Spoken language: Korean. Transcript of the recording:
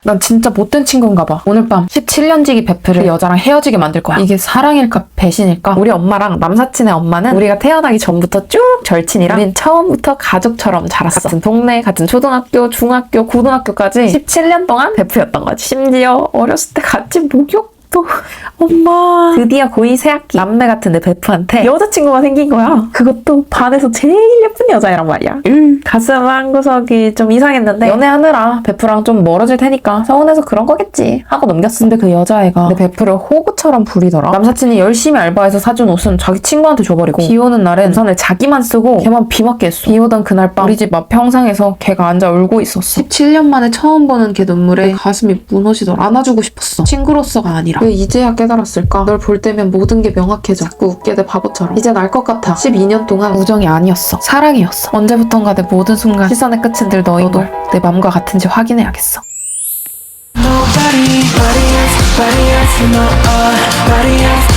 난 진짜 못된 친구인가 봐. 오늘 밤 17년지기 베프를 그 여자랑 헤어지게 만들 거야. 이게 사랑일까 배신일까? 우리 엄마랑 남사친의 엄마는 우리가 태어나기 전부터 쭉 절친이랑 우린 처음부터 가족처럼 자랐어. 같은 동네, 같은 초등학교, 중학교, 고등학교까지 17년 동안 베프였던 거지. 심지어 어렸을 때 같이 목욕 엄마 드디어 고2 새학기 남매 같은데 베프한테 여자친구가 생긴 거야. 그것도 반에서 제일 예쁜 여자애란 말이야. 가슴 한구석이 좀 이상했는데 연애하느라 베프랑 좀 멀어질 테니까 서운해서 그런 거겠지 하고 넘겼어. 근데 그 여자애가 내 베프를 호구처럼 부리더라. 남사친이 열심히 알바해서 사준 옷은 자기 친구한테 줘버리고 비 오는 날엔 우산을 자기만 쓰고 걔만 비 맞게 했어. 비 오던 그날 밤 우리 집 앞 평상에서 걔가 앉아 울고 있었어. 17년 만에 처음 보는 걔 눈물에 가슴이 무너지더라. 안아주고 싶었어. 친구로서가 아니라. 왜 이제야 깨달았을까? 널 볼 때면 모든 게 명확해져. 자꾸 웃게 돼 바보처럼. 이젠 알 것 같아. 12년 동안 우정이 아니었어. 사랑이었어. 언제부턴가 내 모든 순간 시선의 끝은 늘 너인 걸 내 맘과 같은지 확인해야겠어. Nobody else, nobody else, no, nobody else.